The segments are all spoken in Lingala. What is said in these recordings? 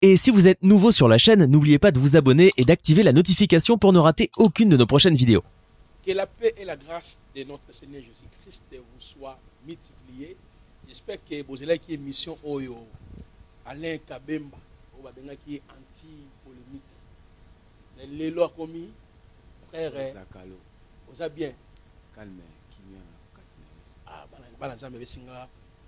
Et si vous êtes nouveau sur la chaîne, n'oubliez pas de vous abonner et d'activer la notification pour ne rater aucune de nos prochaines vidéos. Que la paix et la grâce de notre Seigneur Jésus-Christ vous soient multipliées. J'espère que vous avez une émission Oyo Alain Kabemba, qui est anti-polémique. Les lois commis, frère, vous avez bien. Calme, en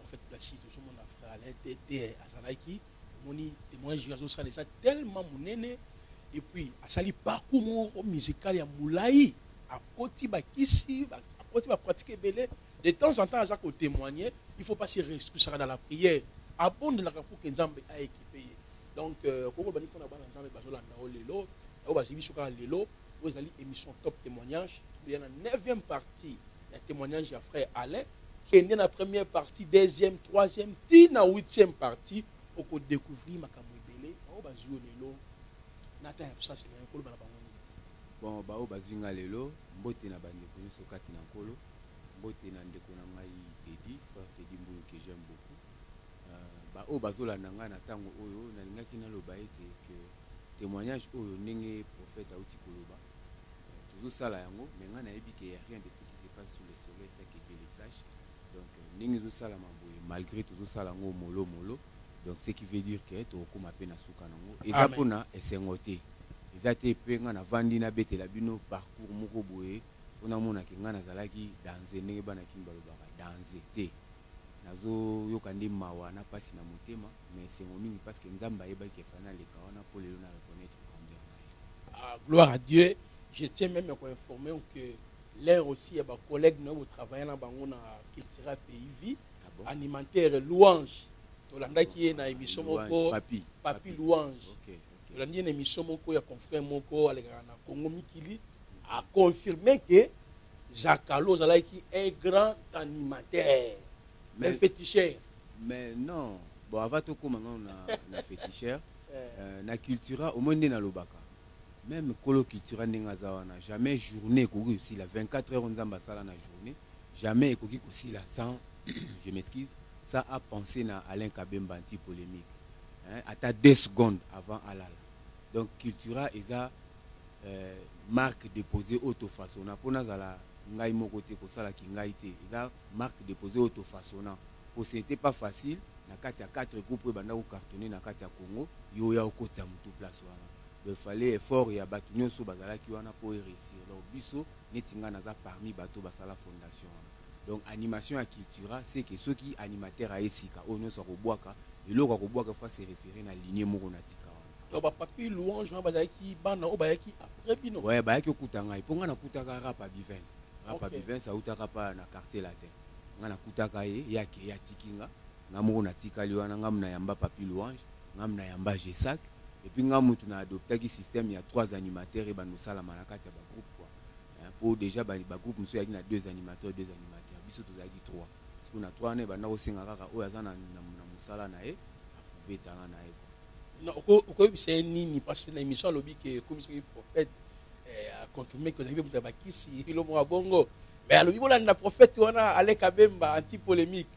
fait, la situation de mon frère Alain était à Zalaiki. Mon témoignage ça tellement mon et puis à sali parcours musical ya moulaï à côté bakisi à côté pratiquer belé de temps en temps à chaque témoigner il faut pas se restreindre dans la prière abonde la pour que Nzambe a équipé donc comment bani pour na bana Nzambe bazola na lelo au bazibi soka lelo vous allez émission top témoignage il y en a 9e partie ya témoignage ya frère Alain qui est dans la première partie deuxième troisième tina 8e partie pour découvrir ma camouibele au bazio lelo nata ça c'est un kolo bana bon ba o bazinga lelo mbote na bande ko so kati na nkolo mbote na ndeko na ngai Teddy frère Teddy Mbulu que j'aime beaucoup ba o bazola na nga na tango oyo na lingaki na loba ete que témoignage oyo ndenge prophète auti koloba toujours sala yango mais nga na yebi que y a rien de ce qui se passe sous le soleil c'est que Dieu le sache donc ndenge zo sala mamboye malgré toujours sala ngo molo donc ce qui veut dire que to koma pe na suka nango eza pona esengote eza te pe nga na vandi na betela bino parcours moko boye pona mona ke nga na zalaki danser ndenge bana kimba lobaka danser te nazo yoka ndi mawa na pasi na motema mais sengo mingi parce que Nzamba yeba ke fana le kawana pour le na reconnaître grandeur. Gloire à Dieu. Je tiens même à informer que l'un aussi est ma collègue nous travaillons dans bango na culture pays vie animateur louange tolanda qui est na émission moko papi louange tolanda na émission moko ya confrère moko aleka na Congo Mikili a confirmé que Zakalo Zalaiki est grand animateur mais féticheur mais non bon avant tout comme na féticheur na cultura au monde na lobaka même colo cultura ndinga zawana jamais journée koki aussi la 24 heures Nzamba sala na journée jamais koki aussi la 100 je m'excuse ça a pensé na Alain Kabemba anti-polémique. À 2 secondes avant Alala. Donc, Cultura est la marque déposée auto-façonna. Pour nous, ngai moko te ko sala ki ngai te. Eza marque déposée auto-façonna. Pour c'était pas facile. Na kati ya 4 groupes banda ko cartonner na kati ya Congo. Yo ya okota mutu place wana. Il fallait effort ya batu nyonso bazala ki wana pour réussir. Donc, biso netinga naza parmi bato basala fondation. Donc animation à cultura c'est que ceux qui animateurs à esika ono so robwaka et le robwaka faut se référer na lignée moko na tika donc ba papi louange ba bazaki bana o bayaki après bino ouais bayaki okutanga iponga na kutaka rapa bivens autaka pa na quartier latin ngana kutaka ye yake ya tikinga ngamoko na tika liwana ngamna yamba papi louange ngamna yamba Gesak et puis ngamutu na adoptaki système ya 3 animateurs et bano sala manakati ya ba groupe quoi pour déjà ba groupe monsieur yaki na 2 animateurs biso tozaki 3 parce qu'on a 3 ne bana osenga kaka oyo aza na musala na ye aprouver talent na ye non oko c'est nini parce que na émission lobby que comme ce prophète a confirmé que vous avez muta bakisi ilo mo bongo mais lobby bolanda prophète wana Alain Kabemba anti polémique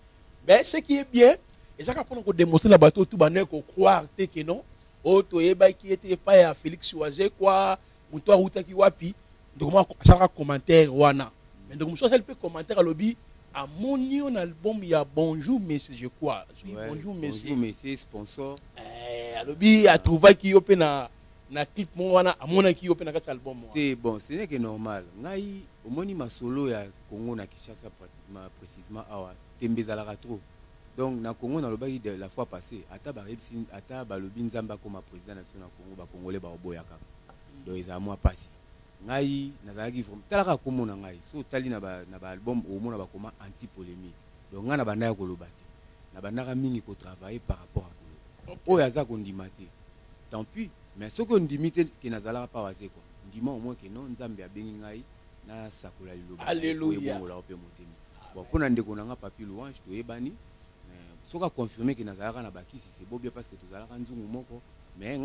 mais ce qui est bien et ça pour nous démontrer la bateau tout bané ko croire te que non o to yeba qui était pas ya Félix Oazé quoi muto uta ki wapi donc moi ça commentaire wana mais donc monsieur elle peut commenter à lobby à mon un album il y a bonjour messieurs je crois bonjour messieurs sponsor à lobby a trouvé qui open na clip mon wana à mon qui open na cet album c'est bon ce n'est que normal ngai au moni ma solo ya Congo na Kinshasa pratiquement précisément awa tembezala trop donc na Congo na lobaki de la fois passée ata ba lobby Nzamba comme président national Congo ba congolais ba oboyaka donc ils a moi passé ngai nazalaki from talaka komona ngai so tali na ba album au mona ba koma anti polémique donc nga na banda ya koloba te na banda ka mingi ko travailler par rapport à kolo oyo aza ko ndimate tant pis mais ce qu'on ndimite ki nazalaka pa waze quoi ndima au moins que non Nzambe abengi ngai na sakola liloba alléluia bongo la ope motemi bon pona ndeko nanga papi louange to ebani soka confirmer que nazalaka na bakisi c'est beau bien parce que tozalaka nzungu moko mais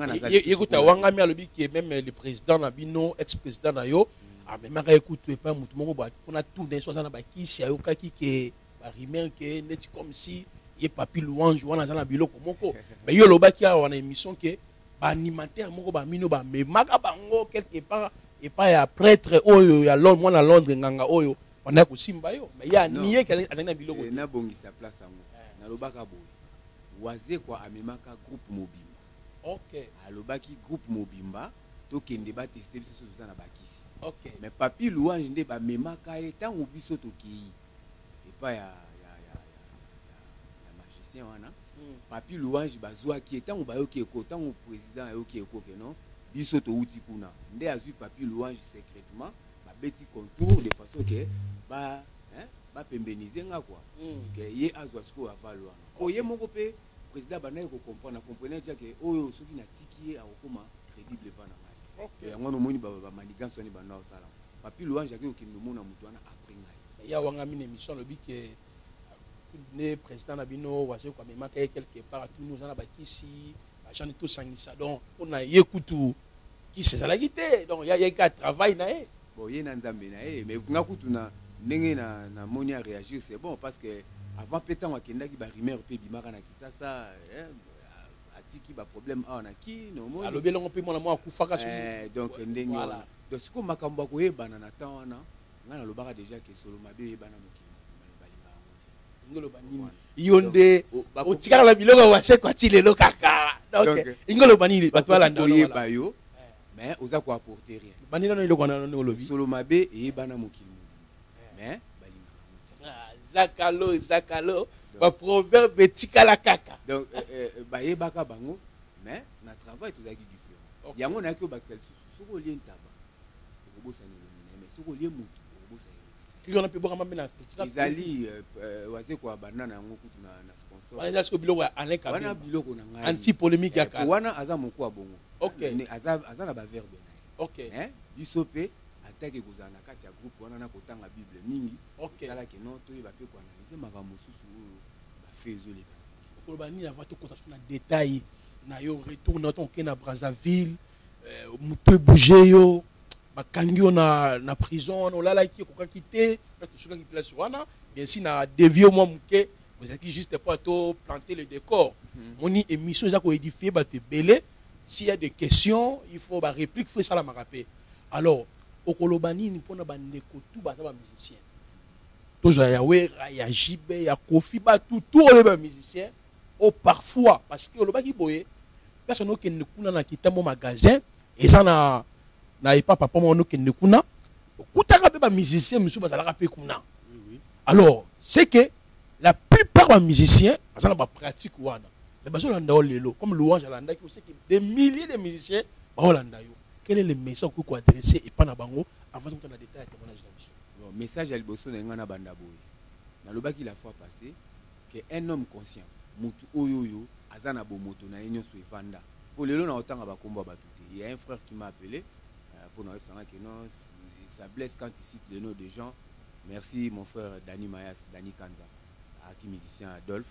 écoute wangami alobi qui est même le président Nabino ex-président na yo a même écoute pas mutu moko ba pona tout des choses na bakisi ayokaki que ba rumeur que net comme si ye papi louange wana za na biloko moko mais yo lobaki awa na émission ke ba animateur moko ba mino ba memaka bango quelque part et pas ya prêtre oyo ya Londres mwana Londres nganga oyo on a kosimba yo mais ya nié kele azana biloko na bongisa place yango na lobaka boye waze kwa amemaka groupe mobimba OK alobaki groupe mobimba tokende ba tester biso so na bakisi OK mais papi louange nde ba memaka ye tango biso tokei et pas ya magicien wana papi louange bazwaki tango bayoki eko tango président ayoki eko ke non biso touti kuna nde azwi papi louange secrètement babeti contour de façon que ba pembeniser nga quoi que ye azwa siko avalo wana oye moko pe président banaye ko comprendre déjà que oyo soki na tiki ye akoma crédible pa na ngai okay yango no moni ba manigance ni bana osala papi louange akiko ki mona mutu wana après ngai ya wanga mine émission lobi que ne président na bino wase kwa memaka quelque part tout nous ana bakisi agent tout sangisa donc on a yekutu qui c'est ça la guité donc il y a qu'à travail na e bon ye na nzambe na e mais nga kutu na ndenge na moni à réagir c'est bon parce que avant pétant wakenda ki ba rumeur pe bimaka na kisasa atiki ba problème a na ki no moni alobi longo pe mona mo akufaka so donc ndenge wana donc siko makambo ko yebana na temps wana nga na lobaka déjà que solo mabe yebana mokili ngolo banini yonde otikala la biloko wase kwa tilelo kaka donc ngolo banini bato ala ndolo yeba yo mais oza ko apporter rien banina no iloko na no lobi solo mabe yebana mokili mais zakalo ba proverbe tikala kaka donc ba yebaka bango mais na travail tozaki différent yango na ko baktel soko lien taba ko bosa ni mais soko lien mutu ko bosa kiko na pe boka mambena izali waze kwa banana yango kutu na sponsor wana zasko biloko Alain Kabemba wana biloko na ngai anti polémique ya kala wana aza moko bongo OK ni aza na ba verbe na OK biso pe atake kozala na kati ya groupe wana na kotanga bible mingi OK sala ke non toyeba pe ko analyser makambo mosusu oyo bafe ezoleka koloba nini avant to konta na détail na yo retour na ton na Brazzaville muto bouger yo bakangi yo na prison olala ki ko quitter parce que soki place wana bien si na dévier moi muke vous êtes juste pour to planter le décor moni émission za ko édifier ba te belé s'il y a des questions il faut ba réplique faut ça la marapé alors okoloba nini pona bandeko tout ba musicien toujours ya wera ya jibe ya kofi ba tout ba musicien ou parfois parce que oloba ki boye personne no ken kuna na kitambo magasin et ça na pas papa mo no ken kuna okutaka be ba musicien musu ba zalaka pe kuna alors c'est que la plupart des musiciens ça na ba pratique wana mais baso landa lelo comme louange landa ki c'est que des milliers de musiciens ba landa yo quel est le message que vous adressez et pas na bango avant de entrer dans détail témoignage bon message à liboso na ngana banda boye na lobaki la fois passée que un homme conscient mutu oyoyo azana bomoto na enyo so evanda pour lelo na otanga bakombo batuté il y a un frère qui m'a appelé pour nous dire que non ça blesse quand il cite le nom des gens merci mon frère Dani Mayas Dani Kanza qui musicien Adolphe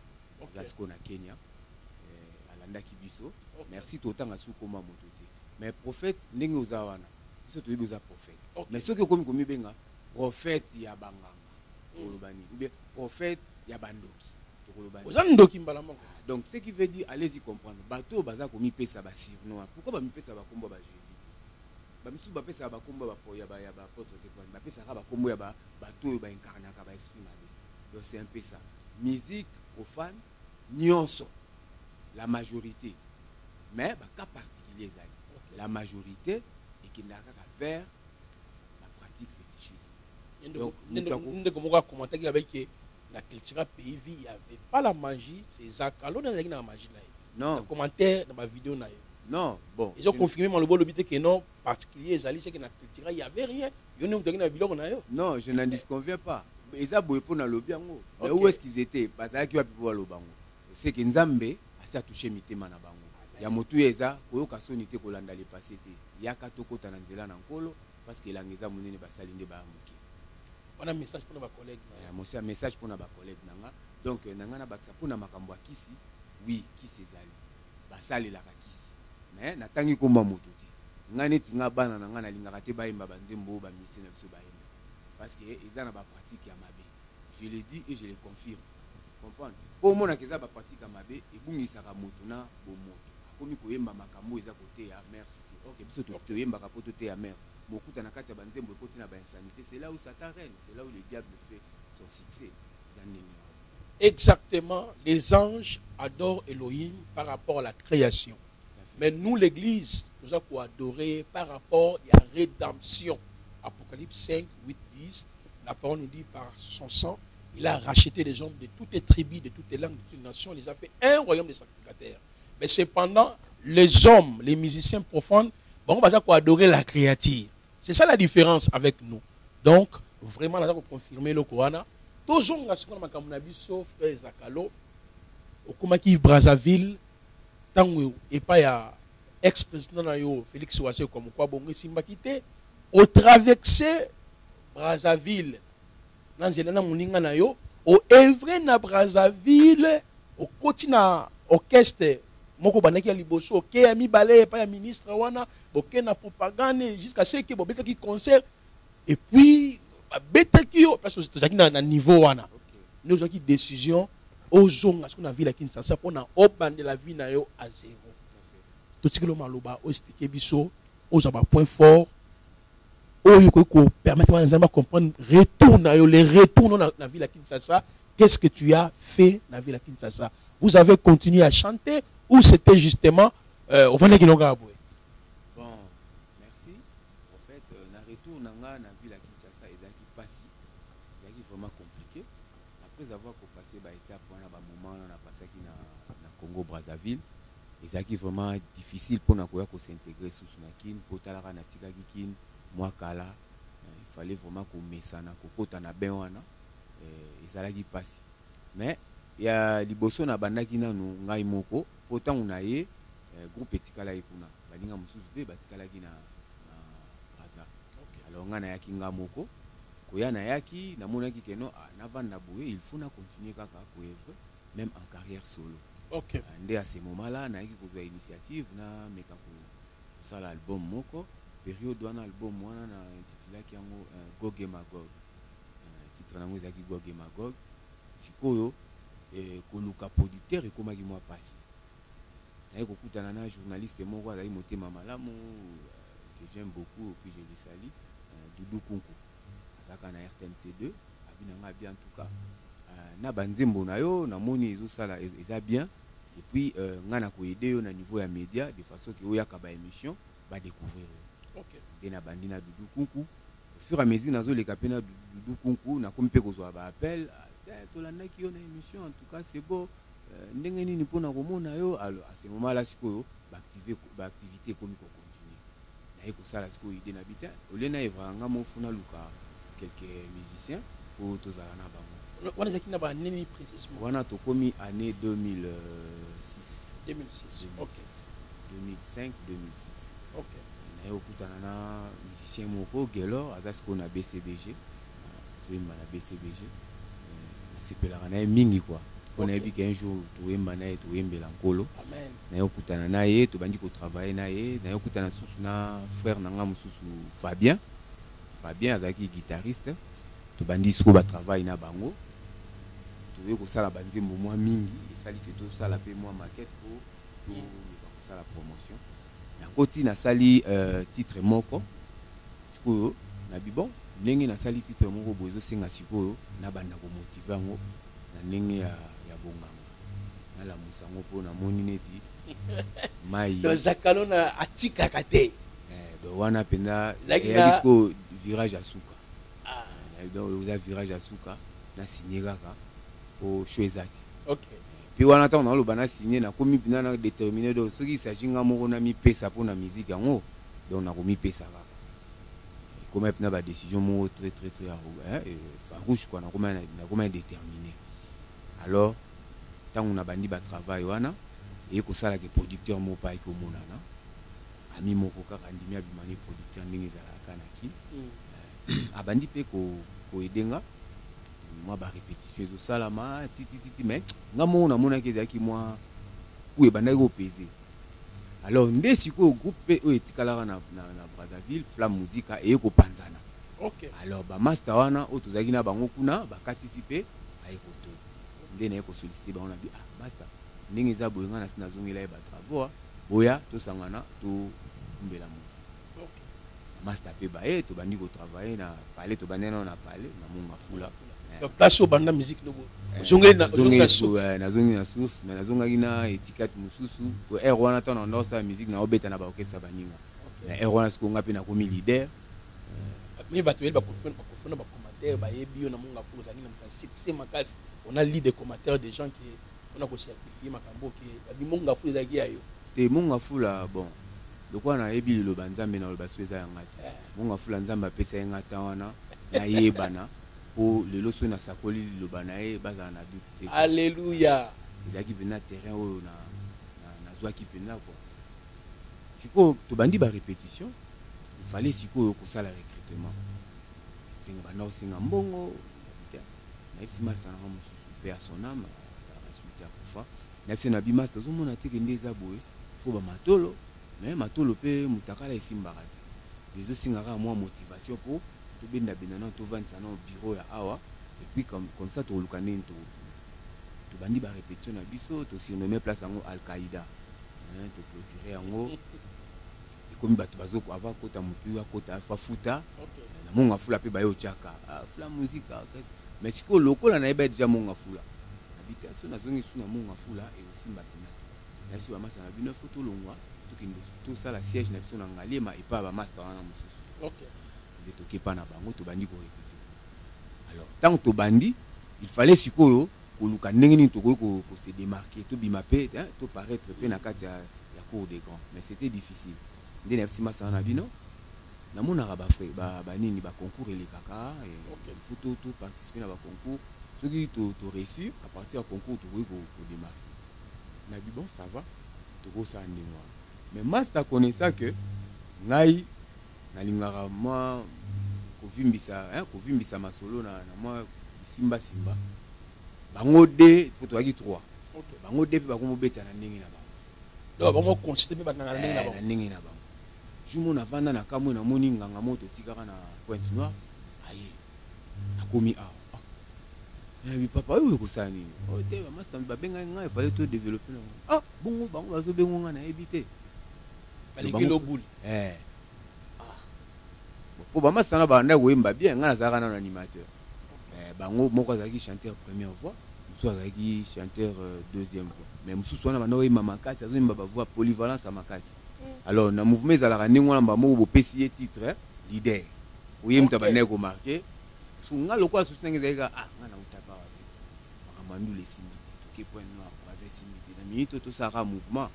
Gasco na Kenya alanda kibiso merci totanga su koma mototé mais prophète ndenge ozawana biso to yiboza prophète mais ce que comme benga prophète ya banganga kolobani ou bien prophète ya bandoki ozandoki mbala moko donc ce qui veut dire allez-y comprendre bato baza komi pesa ba surnom pourquoi ba mi pesa ba kombo ba Jésus ba misu ba pesa ba kombo ba ya ba apôtre te ba pesa ba kombo ya ba bato ba incarnaka ba esprit mabe donc c'est un peu ça musique profane nyonso la majorité mais ba cas particulier la majorité et qui n'a qu'à vers la pratique fétichisme donc ndeko moko commenter ki avec la culture pays il y avait pas la magie c'est zakalo dans la magie là non commentaire dans ma vidéo là non bon ils ont confirmé dans le bon lobité que non particulier ezali c'est que na culture il y avait rien yo ne dans biloko na yo non je n'en disconviens pas eza boye pour na lobi yango mais où est-ce qu'ils étaient bazala ki wa pipo lobango c'est que nzambe asi a touché mitema na bango ya motu eza koyoka soni te kolanda le passé te yaka tokota na nzela na nkolo parce que elanga eza monene basali nde bamuke on a un message pour nos collègues un message pour nos collègues nanga donc nanga na bakisa pour na makambo ya kisi oui kisi ezali basali la kisi mais natangi komba moto te nga neti nga bana nanga na lingaka te bayemba banzembo ba misi na biso bayemba parce que eza na ba pratique ya mabe je le dis et je le confirme comprendre po mona keza ba pratique mabe ebungisaka moto na bomoto akomi koyemba makambo eza côté ya merci OK biso toyemba ka poto te ya merci mokuta na kati ya banzembo côté na ba insanité c'est là où Satan règne c'est là où le diable fait son succès. Exactement, les anges adorent Elohim par rapport à la création. Mais nous, l'Église, nous avons adoré par rapport à la rédemption. Apocalypse 5, 8, 10, la parole nous dit par son sang, il a racheté les hommes de toutes les tribus, de toutes les langues, de toutes les nations, il les a fait un royaume de sacrificateurs. Mais cependant, les hommes, les musiciens profonds, bon, on va adorer la créature. C'est ça la différence avec nous. Donc, vraiment, nous avons confirmé le Coran. Tous les gens qui ont fait frère Zakalo, au Brazzaville, tant et pas ex-président Félix Ouassé comme quoi bon Simba quitté, au traversé Brazzaville, dans un moninga na yo, au œuvre na Brazzaville, au continent orchestre, moko banaki ya liboso, ke ami balé pas ya ministre wana, boké na propagande jusqu'à ce que bobeta ki concert et puis betaki parce que tozaki na niveau wana nous avons décision aux gens ce qu'on a vu la Kinshasa pour na obande la vie na yo à zéro tout ce que le maloba o expliquer biso aux aba point fort o yoko ko permettre à comprendre retour na yo les retours na la vie la Kinshasa qu'est-ce que tu as fait na vie la Kinshasa vous avez continué à chanter ou c'était justement au Vendée Kinonga bon merci en fait na retour na vie la Kinshasa ezaki passé ezaki vraiment compliqué après avoir passé ba étape wana ba moment na passé qui na Congo Brazzaville ezaki vraiment difficile pour na koya ko s'intégrer sous na kin potalaka na tikaki kin moi kala il fallait vraiment ko mesana ko kota na ben wana ezalaki passé mais ya liboso na bandaki nanu ngai moko pourtant on a eu groupe etikala ekuna balinga mususu pe batikala ki na Brazza alors nga na yaki nga moko koya na yaki na monaki keno na vanda boye il faut na continuer kaka ko œuvre même en carrière solo OK ndé à ce moment là na yaki ko initiative na meka ko sala album moko période wana album wana na intitulaki yango Goge Magog titre nango ezaki Goge Magog sikoyo koluka producteur ekomaki mwa pasi naye kokutana na journaliste moko azali motema malamu que j'aime beaucoup et puis je le salue Doudou Kunku azaka na RTNC2 abinanga bien en tout cas na banzembo na yo na moni ezosala eza bien et puis ngana ko aider yo na niveau ya média de façon que oyaka ba émission ba découvrir OK et na bandina Doudou Kunku au fur et à mesure nazo le kapena Doudou Kunku na kompe kozwa ba appel tolandaki yo na émission en tout cas c'est beau ndenge nini pona komona yo alors à ce moment là sikoyo ba activité komi ko continuer na yeko sala sikoyo idée na bita olena evanga mo funa luka quelques musiciens pour tozala na bango wana zaki na ba nini précisément wana to komi année 2006 OK 2005 2006 OK na yo kutana na musicien moko Gelor azasiko na BCBG zoyemba na BCBG sepelaka na ye mingi quoi on a vu qu'un jour toyemba na ye toyembela nkolo amen na yo kutana na ye tobandi ko travailler na ye na yo kutana susu na frère nanga mususu Fabien azaki guitariste tobandi siko ba travail na bango toye ko sala banzembo mwa mingi esali ke to sala pe mwa maquette pour ko sala promotion na koti na sali titre moko siko na bibon ndenge na sali titre moko bozo senga sikoyo na banda ko motiver ngo na ndenge ya bonganga na la musango po na moni neti mai do zakalo na atika kate do wana penda ya disco virage asuka donc le virage asuka na signé kaka au choisati OK puis wana ta na lo bana signé na komi pina na déterminé donc ce qui s'agit nga moko na mi pesa pour na musique yango donc na komi pesa kaka comme une décision très farouche quoi na comment déterminé alors tant on a bandi ba travail wana et ko sala ke producteur mo pa ko monana ami moko kaka ndimi abimani producteur ndingi za kana ki abandi pe ko edenga moi ba répétition zo sala ma titi mais ngamo na mona ke zaki moi ou e banda ko peser alors nde siko groupe o etikalaka na Brazzaville Flamme Musique et ko panzana OK alors ba master wana o tozaki na bango kuna ba participer ay koto nde na ko solliciter ba on a dit ah master ndenge eza boye nga na sina zongela e ba travaux boya to sangana to mbela mu master pe ba e to bandi ko travailler na parler to banena na parler na munga fula place au banda musique no zongeli na zongi na source mais na zonga ina étiquette mususu to air wana to na ndosa musique na obeta na ba orchestre baninga na air wana siko ngapi na komi leader mais bato ba kofona ba commentaire ba yebi na munga fula zani na c'est makasi on a lu des commentaires des gens qui on a ko certifier makambo ke bi munga fula zaki ayo te munga fula bon lokwa na yebi lo banzambe na lo basweza ya ngati munga fula nzamba pesa ya ngata wana na yebana pour le loso na sakoli lo banae baza na doute. Alléluia. Ezaki bena terrain oyo na zwaki pena quoi. Siko to bandi ba répétition, il fallait siko ko sala recrutement. Singa bana singa mbongo. Na isi master na mususu pe a son âme a suite a kufa. Na isi na bi master zo mona te kende za boye. Fo ba matolo, mais matolo pe mutakala isimbaka te. Les autres singa ka moi motivation pour to benda benana to vendre ça au bureau ya awa et puis comme ça to lukane to bandi ba répétition na biso to surnommer place en Al-Qaïda hein to clôturer en et comme bato bazo ko avant kota mutu ya kota fa futa na monga fula pe ba yo chaka fula musique mais siko lokola na eba déjà monga fula habitation na zongi suna monga fula et aussi mbapina na si ba masa na bino photo longwa to kindo to ça la siège na biso na ngalema et pas ba master na mususu OK de toquer pas na bango to bandi ko répéter alors tant to bandi il fallait sikoyo ko luka ndenge to ko se démarquer to bimape hein to paraître pe na kati ya cour des grands mais c'était difficile ndene FC masa na bino na mona ba frère ba nini ba concours et les kaka et faut to participer na ba concours ceux qui to réussir à partir du concours to ko démarquer na bi bon ça va to ko ça ndemo mais master connaissant que ngai nalingaka moi kovimbisa masolo na moi simba bango de poto aki 3 bango de pe bakomo beta na ndenge na bango donc bango considérer ba na ndenge na bango jumo na vanda na kamwe na moni nganga moto tikaka na Pointe Noire aye akomi awa na bi papa oyo ko sani o te ba master ba benga ngai fallait to développer bongo bango bazo bengo nga na ebité balikilo boule po ba masana ba nda koyemba bien nga nazaka na animateur bango moko azaki chanteur première voix mususu azaki chanteur deuxième voix mais mususu wana bana oyemba makasi azoyemba ba voix polyvalence makasi alors na mouvement ezalaka ndenge wana moko bopesi ye titre leader oyemta bana ko marquer so nga lokwa susu ndenge ezalika nga na utapa wazi makamandule simbiti toke Point Noire wazi simbiti na minute to saka mouvement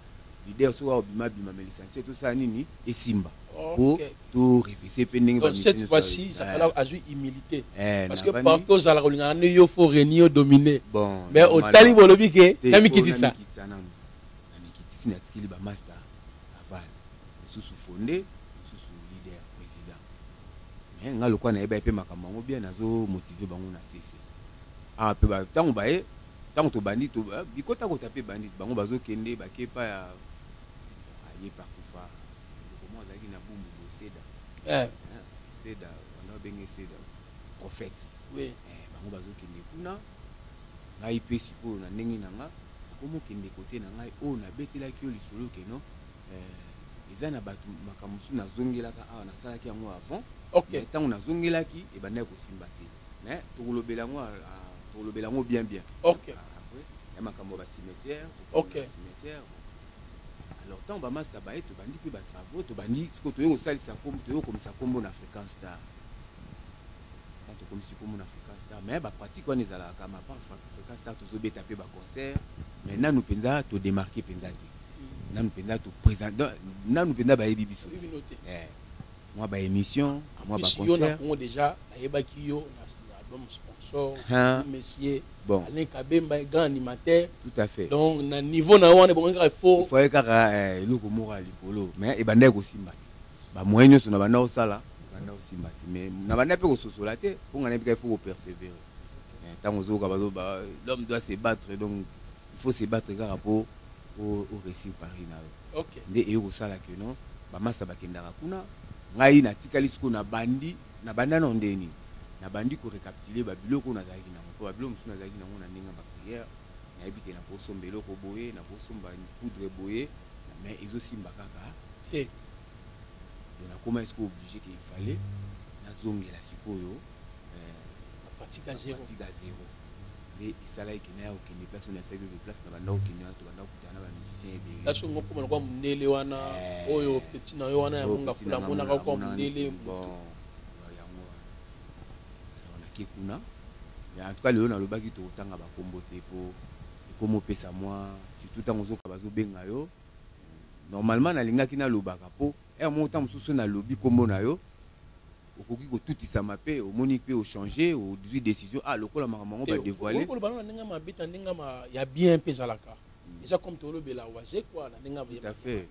leader so wa bima mais licencié tout ça nini et simba pour tout réviser pending donc cette fois-ci ça a aju humilité parce que partout ça la kolinga ne yo faut régner dominer bon mais au tali bolobi ke na mikiti ça na mikiti sina tikili ba master aval sous fondé sous leader président mais nga lokwa na eba pe makambo bien nazo motiver bango na cc pe ba tango bae tango to bandi to bikota ko taper bandi bango bazo kende ba kepa ya aye pa kufa comment ça qui na bumbu seda seda on a bengi seda prophète oui bango bazo kende kuna ngai pe siko na ndenge na nga komo kende côté na ngai o na betela ki o lisolo ke no eza na batu makamusu na zongelaka awa na sala ki yango avant OK tango na zongelaki e banda ko simba te mais to lobela ngo pour le belango bien OK après ya makambo ba cimetière OK cimetière alors tant ba master ba eto bandi pe ba travaux to bandi ko to yo salisa kombo to yo komisa kombo na fréquence star tant comme si kombo na fréquence star mais ba pratique on ezala ka ma part fréquence star to zo beta pe ba concert mais nanu penza to démarquer penza te nanu penza to présenter nanu penza ba yebi biso moi ba émission moi ba concert on déjà ayeba ki yo album sponsor monsieur bon Alain Kabemba grand animateur tout à fait donc na niveau na wana bon il faut kaka eloko moral likolo mais e banda ko simba ba moyenyo so na banda osala banda osimba mais na banda pe ko sosola te pour ngana bika il faut persévérer tant ozo ka bazo ba l'homme doit se battre donc il faut se battre car rapport au récit Paris na OK nde e ko sala que non ba masa bakendaka kuna ngai na tikali siko na bandi na banda na ndeni na bandi ko récapituler ba biloko na zaki na ko ba biloko musu na zaki na ngona ndinga ba prière na ebite na poso mbelo ko boye na poso mba poudre boye mais ils aussi mbakaka te na comment est-ce que obligé qu'il fallait na zongela sikoyo pratique à zéro et ça là qui n'a aucune place on a fait que place na banda aucune to banda kutana ba musicien ebele la songo ko kwa mundele wana oyo petit na yo wana ya munga fula mona ka kwa mundele bon yango on a kekuna mais en tout cas le na lobaki to tanga ba kombo te po comme pesa moi surtout tant ozoka bazo benga yo normalement na linga kina lobaka po mo temps mususu na lobby kombo na yo okoki ko tout ça mapé au moni pe au changer au dix décision lokola mamango ba dévoiler ko bana ndinga mabita ndinga ma ya bien pesa laka déjà comme to lobela waje quoi na ndinga tout à fait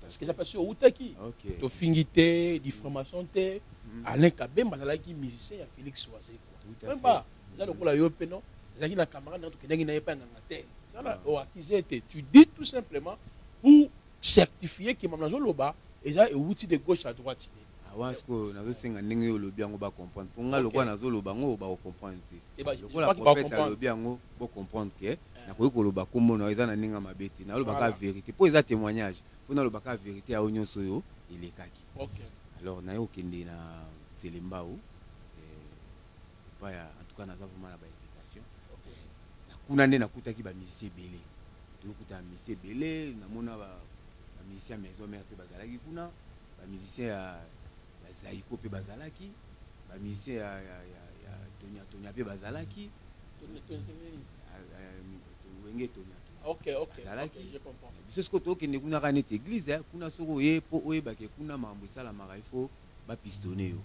parce que ça passe au utaki to fingité diffamation te Alain Kabemba zalaki musicien ya Félix Waze quoi même pas ça lokola yo pe non zaki na camarade na to kengi na yepa nganga te ça là o accusé te tu dis tout simplement pour certifier que maman loba et ça est outil de gauche à droite. Parce que nazo senga ndenge yo lobi yango ba comprendre pour nga lokwa nazo loba ngo ba comprendre te lokola prophète lobi yango ba comprendre que na koyi ko loba kombo na eza na ninga mabeti na loba ka vérité pour eza témoignage faut na loba ka vérité ya onyo soyo elekaki. OK alors na yo kende na Selembao en tout cas naza vraiment na ba hésitation na kuna nde nakutaki ba musicien belé to kuta musicien belé na mona ba musicien maison mère pe bazalaki kuna ba musicien ya Zaiko pe bazalaki ba musicien ya Tonya pe bazalaki wenge Tonya OK je comprends biso sko to kende kuna ka net église kuna soko ye po oyeba ke kuna mambo sala mara il faut ba pistonner yo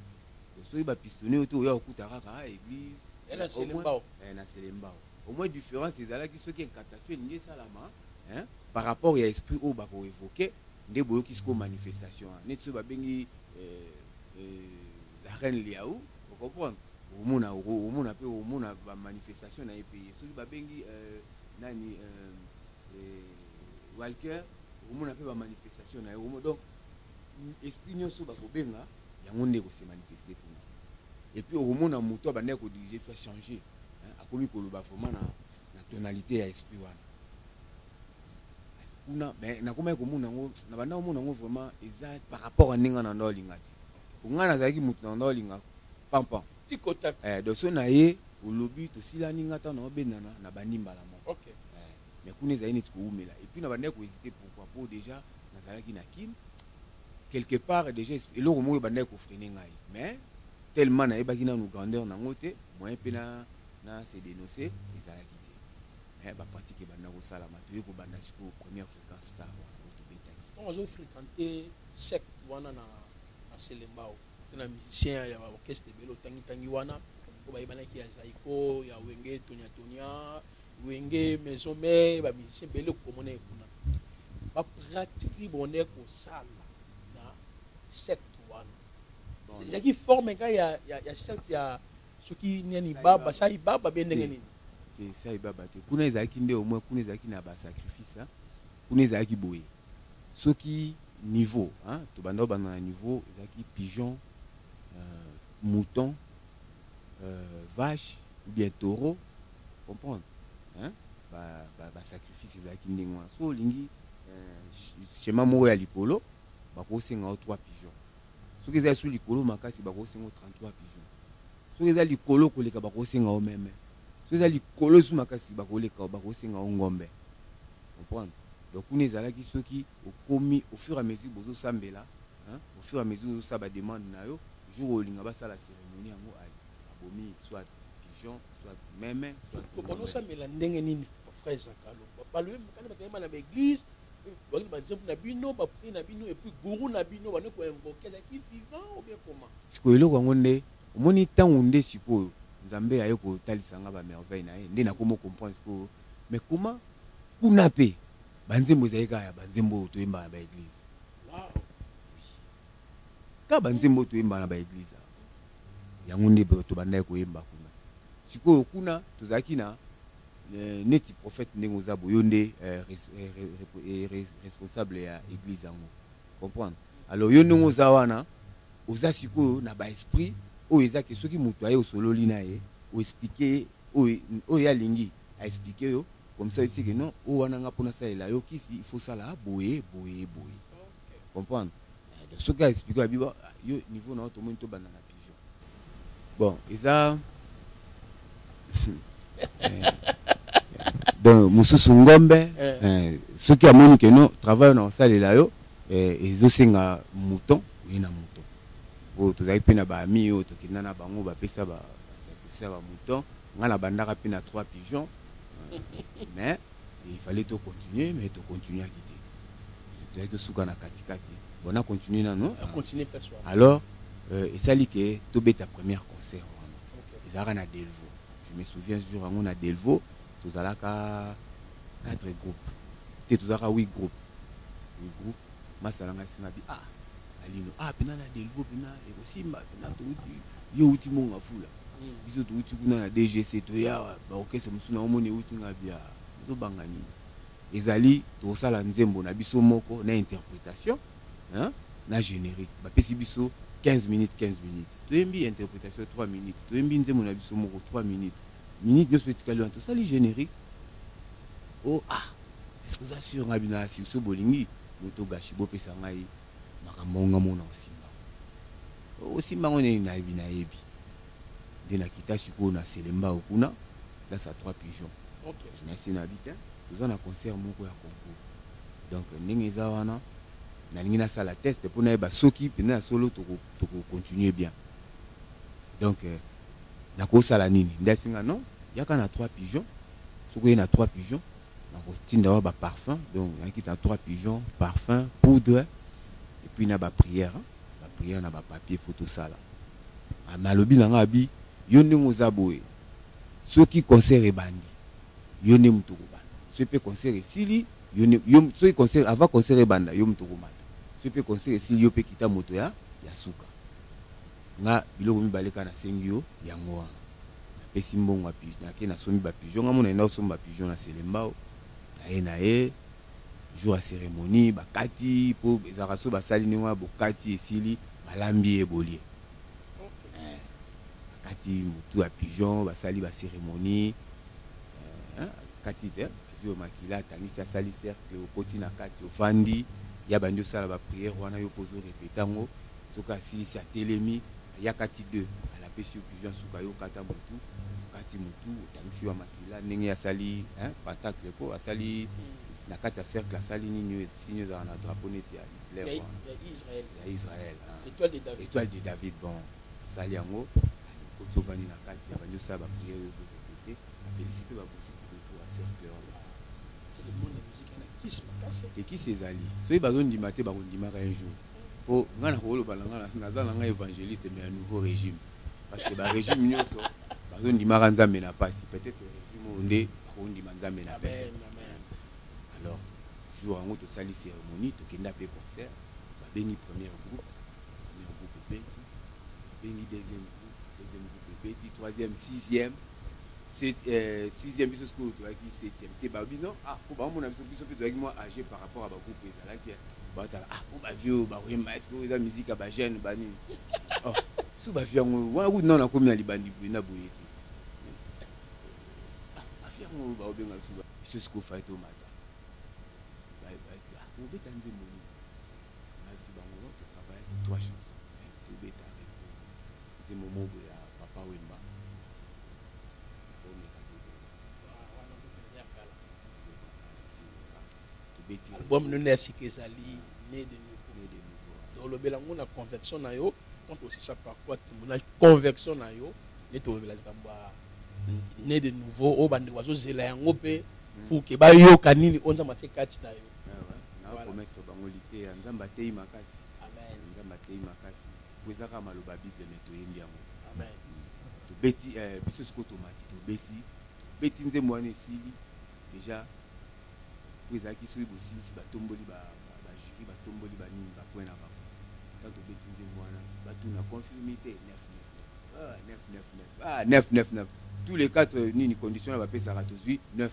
so ba pistonner yo to yo kutaka ka église na Selembao au moins différence ezalaki soki incantation ninge salama par rapport ya esprit o ba ko évoquer nde boyo kisko manifestation net so ba bengi la reine Liaou, vous comprenez? Au monde peu au monde ba manifestation na pays. Ceux qui ba bengi nani Walker, au monde peu ba manifestation na au monde donc esprit nyonso ba ko benga yango ndeko se manifester pour nous. Et puis au monde na moto ba ndeko diriger soit changer akomi ko loba vraiment na tonalité ya esprit wana. Kuna ben na koma ko mona ngo na banda mona ngo vraiment exact par rapport à ninga na ndo lingati. Nga nazaki mutu na linga pampa tikota donc so na ye au lobby to sila ninga ta na benana na banimba la mo OK mais kuna za init ko umela et puis na bande ko hésiter pourquoi pour déjà nazalaki na kin quelque part déjà et lo mo bande ko freiner ngai mais tellement na ebaki na nous grandeur na ngote moyen pe na se dénoncer ezalaki te mais ba pratique banda ko sala matoyo ko banda siko première fréquence star to betaki on a fréquenté secte wana na Selembao tena musicien ya orchestre belo tangi wana ko ba ibana ki ya Zaiko ya wenge Tonya wenge maison mère ba musicien belo ko mona kuna ba pratique bonne ko sala na secte wana c'est qui forme ka ya secte ya soki nani baba sai baba bendenge nini sai baba te kuna ezaki nde au moins kuna ezaki na ba sacrifice kuna ezaki boye soki niveau to banda bana niveau ezaki pigeon mouton vache ou bien taureau comprendre ba sacrifice ezaki ndengwa so lingi schéma moko ya likolo bakosenga 3 pigeons soki eza sous likolo makasi bakosenga 33 pigeons soki eza likolo koleka bakosenga o meme soki eza likolo sous makasi bakosenga o ngombe comprendre donc on est allé qui ceux qui au commis au fur et à mesure bozo sambela au fur et à mesure ça ba demande na yo jour au linga ba ça la cérémonie yango abomi soit pigeon soit meme soit on sambela ndenge nini frère Zakalo ba le kana ba kema na église ba ba exemple na bino ba pri na bino et puis gourou na bino ba ne ko invoquer la qui vivant ou bien comment siko eloko ngonde omoni tango nde siko nzambe ayo ko talisanga ba merveille na ye nde na komo comprendre siko mais comment kuna pe banzembo zaika ya banzembo to imba na ba église wow ka banzembo to imba na ba église yango nde to banda ko imba kuna siko kuna tozaki na neti prophète ndengo za boyonde responsable ya église yango comprendre alors yo ndongo za wana oza siko na ba esprit oyo ezaki soki moto aye osololi na ye oexplike oyo alingi aexplike yo comme ça yebisi ke non oyo wana nga mpona salela yo kisi il faut sala boye boye boye comprendre soki aexplike abiba yo niveau na yo tomoni tobanda na pigeon bon eza donc mosusu ngombe soki amoni ke non travail na osalela yo ezosenga mouton oye na mouton oyo tozalaki mpe na baami oyo tokenda na bango bapesa basakrifisa bamouton nga na bandaka mpe na 3 pigeons mais il fallait to continuer mais to continuer à quitter tozalaki osuka na katikati bona continuer nano alors esali ke tobeta première concert wana ezalaka na Delvaux je me souviens ce jour yango na Delvaux tozalaka 4 groupes te tozalaka 8 groupes masalanga singa bi alino pena na Delvaux pena ekosimba pena touti yo uti monga fula biso touti kuna na DGC to ya ba okese musuna omone uti ngabia zo bangani ezali tosala nzembo na biso moko na interprétation na générique ba pesi biso 15 minutes toyembi interprétation 3 minutes toyembi nzembo na biso moko 3 minutes nyonso etikali wana tosali générique est-ce que ça sur ngabina si so bolingi moto gashi bopesa ngai makambo nga mona osimba ngone na yebi na yebi de na kita siko na Selemba okuna là ça 3 pigeons merci na bita nous na concert moko ya concours donc ndenge eza wana na lingi na sala test pour na yeba soki pena solo to continuer bien donc na ko sala nini ndasinga non yaka na 3 pigeons soko na 3 pigeons na ko tinda ba parfum donc yakita 3 pigeons parfum poudre et puis na ba prière na ba papier photo sala malobi na ngabi yonde ngozaboe soki concert ebandi yonde mutoko banda soki concert esili yonde soki concert avant concert ebanda yo mutoko mata soki concert esili yo pe kita moto ya suka nga biloko mibaleka na sengi yo yango wana pesi mbongo pigeon na ke na sombi ba pigeon nga mona enda somba pigeon na Selembao na ye jour à cérémonie bakati po ezaka so basali ninga bokati esili balambi ebolie bakati mutu ya pigeon basali ba cérémonie kati te yo makila tangisi asali cercle okoti na kati ofandi ya bandi osala ba prière wana yo pozo répétango soka asili sa telemi ya kati 2 ala pesi pigeon suka yo kata mutu kati mutu tangisi wa makila ndenge asali pentacle po asali na kati ya cercle asali nini signe za na drapeau neti ya Hitler ya Israël étoile de David bon asali yango kotovani na kati ya banyo sa ba prière yo répéter féliciter ba bouche pour a cercle c'est le monde de musique na kiss makase te kiss ezali soyi bazondima te bakondimaka un jour po nga na koloba na nazala nga évangéliste mais un nouveau régime parce que ba régime nyonso bazondimaka nzambe na pasi peut-être régime onde bakondima nzambe na peine alors jour yango tosali cérémonie tokenda pe concert babengi premier groupe beti bengi deuxième groupe beti troisième sixième sixième biso sikoyo toyaki septième te babi non po bamona biso mpe toyaki mwa âgé par rapport à bagroupe ezalaki batala po bavio bakoyemba est-ce que eza musique ya bajeune banini so bavio yango wana kuti nao nakomi na libandi boye na boye te bavio yango baobenga biso sikoyo fai tomata obeta nzembo nini nabisi bango totravaillaki 3 chansons tobeta avec nzembo moko ya Papa Wemba album none ya sika ezali né de nouveau tolobela ngo na conversion na yo quand aussi ça par quoi témoignage conversion na yo ne tolobela likambo né de nouveau o bande wazozela yango pe pour que bayoka nini onza matie kati na yo promettre bango lite ya nzamba tei makasi amen nzamba tei makasi kwezaka maloba bible mais toyembi yango amen tobeti biso siko tomati tobeti nzembo wana esili déjà kwezaki soki bosilisi batomboli bajuri batomboli banini bapoint na bango tant tobeti nzembo wana batuna conformité 9 tous les 4 nini conditions na bapesaka tozwi 9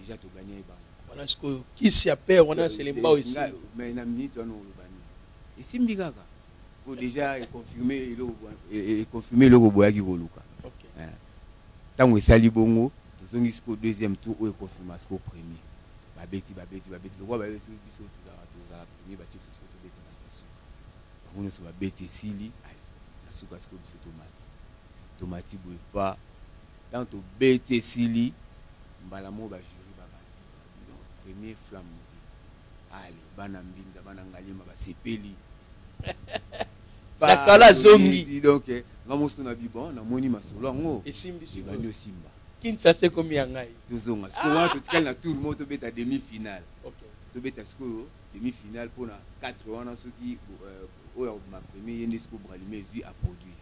déjà toganya bango voilà ce que qui s'y appelle on a Selembao ici mais na minute on olobani esimbi kaka faut déjà confirmer le roboya qui voluka. Tant que sali bongo, tous on jusqu'au deuxième tour ou confirmation au premier. Babeti. Le roi babeti sur biso tous à la première bâti sur ce bête na kasu. On est sur la bête sili, la souka sur biso tomate boue pas. Tant to bête sili, mbalamo ba jury babati. Premier flamme musique. Allez, bana mbinda bana ngalima ba sepeli. Sakala zongi. Donc ngamosko na bibon na moni masolo ngo. Esimbi bandi simba. Kinsa se comme yangai. Tozonga. Ce qu'on a tout cas na tour mo to beta demi-finale. OK. To beta sko demi-finale pour na 4 wana ceux qui au ma premier yende sko bralimé lui a produit.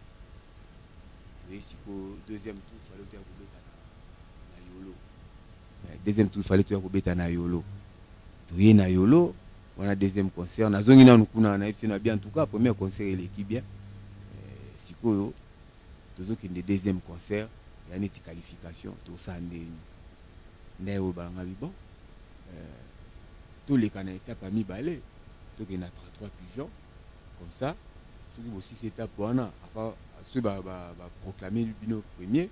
Et siko deuxième tour fallait to beta na yolo. Deuxième tour fallait to beta na yolo. Touye na yolo, on a deuxième concert. Na zongi na nukuna na ipsi na bien en tout cas premier concert l'équipe bien. Sikoyo tozo kende deuxième concert, ya neti qualification to sande ne o balanga bon. Tous les canaux étape à mi balé, to ke na 33 pigeons comme ça. Ceux aussi cette étape wana avant ceux ba proclamer le bino premier.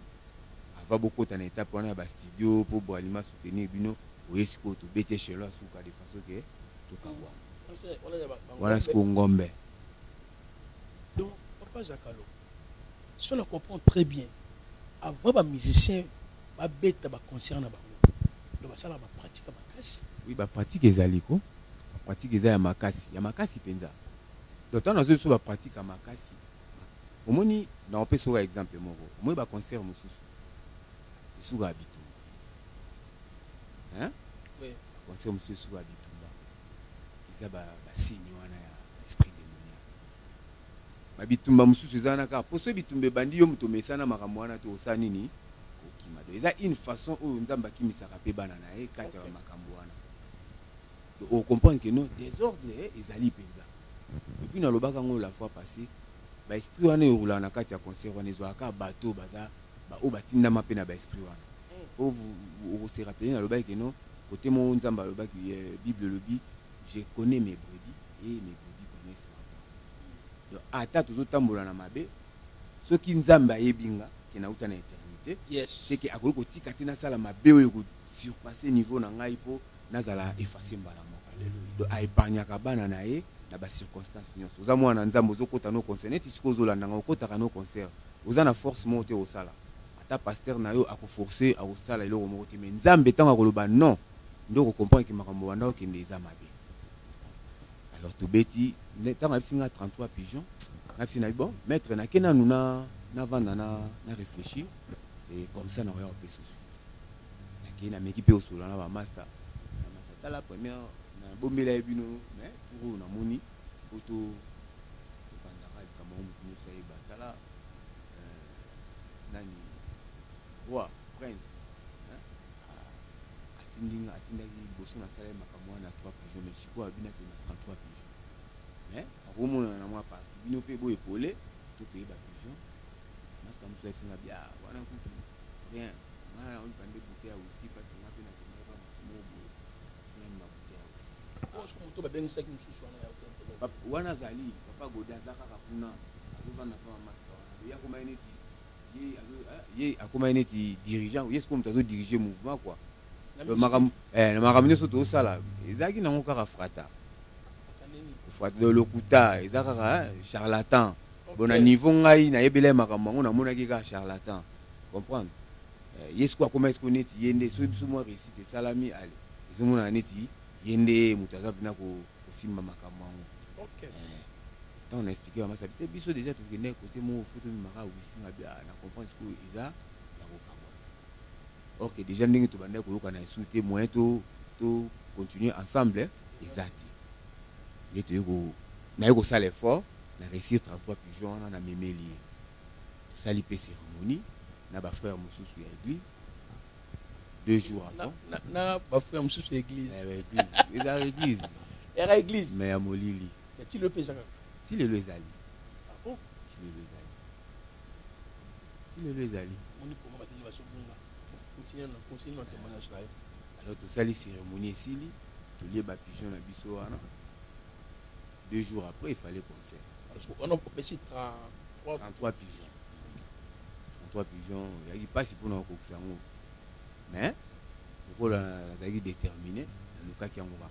Avant beaucoup en étape wana ba studio pour boalima soutenir bino. Oui, ce que tu bêtes chez là, sous de façon que tu peux voir. Voilà ce qu'on gombe. Donc, Papa Zakalo, si on comprend très bien, avant les musiciens, les bêtes, les concerts, donc ça, la pratique à Makasi. Oui, la pratique est zaliko. La pratique est à Makasi. Il y a Makasi penza. Donc, on a vu sur la pratique à Makasi. Au moins, on peut sur exemple, moi, je concert, je suis habitué. Hein? Oui. Conseil monsieur sous Abitumba. Ils ont signe wana ya esprit démoniaque. Abitumba monsieur Suzana ka pour ce bitumbe bandi yo muto mesana makambo wana to osani ni okima. Donc ils ont une façon où nzamba kimisaka pe bana na e kati ya makambo wana. Donc on comprend que non désordre ezali penza. Et puis na lobaka ngo la fois passée ba esprit wana yorula na kati ya concert wana ezwaka bateau baza ba o batinda mape na ba esprit wana. Pour vous se rappeler, dans le bac, non, côté mon Nzamba, le bac, Bible le dit, je connais mes brebis et mes brebis connaissent ma voix. Donc, à ta tout autant dans ma baie, ceux qui Nzamba et Binga, qui n'a aucune éternité, c'est que à cause de Tikatena Sala, ma baie, surpasser niveau n'angai pour Nazala effacer Mbalamo. Donc, à Epanyakabana nae, na ba circonstances nyonso. Oza mwana Nzamba ozokota no concert, neti sikozo landa ngokota no concert. Oza na force monter au sala. Ta pasteur na yo ako forcer au sala iloko moko te mais nzambe tanga koloba non ndoko comprendre que makambo wanda ke ndeza mabe alors to beti tanga bisinga 33 pigeons na bisina bon maître na kena nuna na vanda na réfléchir et comme ça na roya pe sous suite na kena meki pe osola na ba master na la première na bombela ebino mais pour na moni photo to pandara kama mutu no sai batala nani roi, prince, atindaki bosso na salaire makamwa na 3 pigeons mais siko abina ke na 33 pigeons mais akomona na mwa parti bino pe bo épauler to pe ba pigeons master muso etinga bia wana kuku rien wana on pande bouteille à whisky parce que na pe na tenir ba mobo sina ma bouteille à whisky oh je comprends ba ben ça qui me suit wana wana zali papa godaza kaka kuna azova na pa master wana ya koma eneti ye akoma neti dirigeant yes comme tu as dirigé mouvement quoi le maramine surtout ça là ezaki nango kaka frata de lokuta ezaka charlatan bon à niveau ngai na yebele makambo ngo na monaki ka charlatan comprendre yes quoi comment est-ce qu'on est yende so biso mo récite salami allez ils ont neti yende mutaza bina ko simba makambo ngo OK on a expliqué à ma sabité biso déjà tout que côté mon photo mara wifi na bien na comprendre ce que ils a la roka OK déjà ndenge to banda ko na souté moyen to continuer ensemble exact et to go na go ça l'effort na réussir 33 pigeons na memeli tout ça l'ipé cérémonie na ba frère mususu ya église 2 jours avant na ba frère mususu église église et la église era église mais à molili mais tu le pèse si le Lezali. Ah bon? Si le Lezali. On est pour moi, continue notre témoignage là. Alors, tout ça, les cérémonies ici, tout les pigeons à Bissouana. 2 jours après, il fallait concert. On a passé 33 pigeons. 33 pigeons, il n'y a pas si pour nous concert. Mais, pour la déterminé, le cas qui est en bas.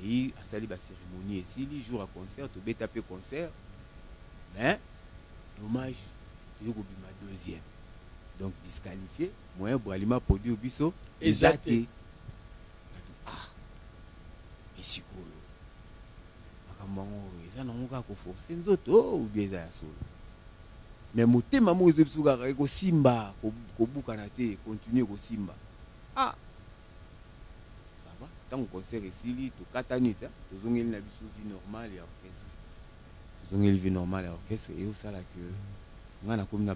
Il a sali la cérémonie ici, les jours à concert, tu as tapé concert. Mais, dommage, tu as ma deuxième. Donc, disqualifié, moi, Bralima produit au biseau, exacté. Ah, et si quoi? Ils ont forcé nous autres, ou bien ils ont solo. Mais mon thème, maman, ils ont simba, continuer au simba. Ah, ça va. Tant qu'on concert ici, tu catanite, tu as une vie normale et orchestre. Tu as une vie normale et orchestre, et ça là que. On a comme une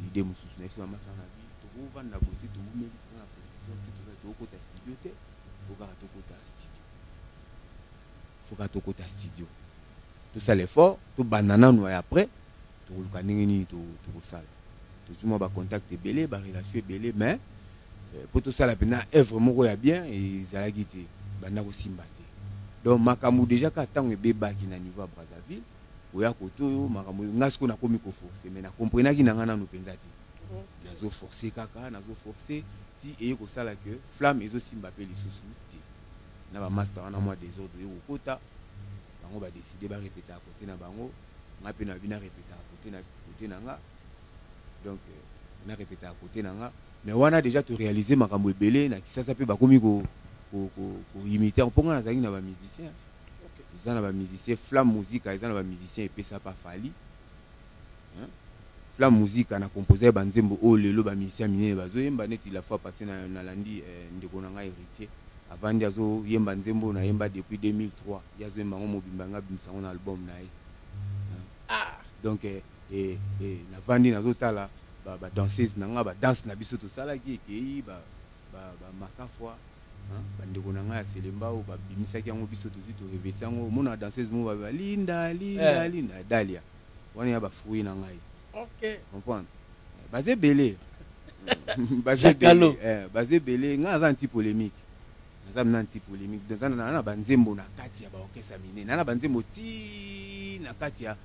idée, nous sommes next maman sans la vie. Tu vas vendre la beauté, tu vas mettre dans la production, tu vas au côté studio, il faut garder au côté studio. Il faut garder au côté studio. Tout ça l'effort, tout banana nous et après, tu vas le tout ça. Tout le monde va contacter belé, va relation belé, mais pour tout ça la peine est vraiment bien et ils allaient guider, bana aussi mbaté. Donc makamou déjà quand on est bébé qui n'a niveau à Brazzaville. Oya koto makambo ngasko na komi ko forcer mais na comprendre ki nanga na no penzati nazo forcer kaka nazo forcer ti e ko sala que flamme ezo simba pe lisusu ti na ba master na moi désordre e okota bango ba décider ba répéter à côté na bango nga pe na bina répéter à côté nanga donc na répéter à côté nanga mais wana déjà tu réaliser makambo ebele na kisasa pe ba komi ko imiter on ponga na zaki na ba musicien. Ils ont musicien, Flamme Musique, ils ont musicien et puis ça pas fallu. Flamme Musique, on a composé Banzembo, oh le loba musicien miné, il a fois passé dans l'andi de Gonanga héritier. Avant d'azo yemba Nzembo na yemba depuis 2003. Il y a un mobimanga bimsa un album na. Donc la vandi na zota là, ba danseuse nanga ba danse na biso tout ça là qui ba marquant fois. Bandeko na nga selemba o babimisaki yango biso tout to revêtir yango mona danseuse mo ba linda Dalia wana ya ba fruit na ngai. OK, comprendre basé belé basé belé nga za anti polémique na anti polémique dans na banzembo na kati ya ba orchestre miné na banzembo ti na kati ya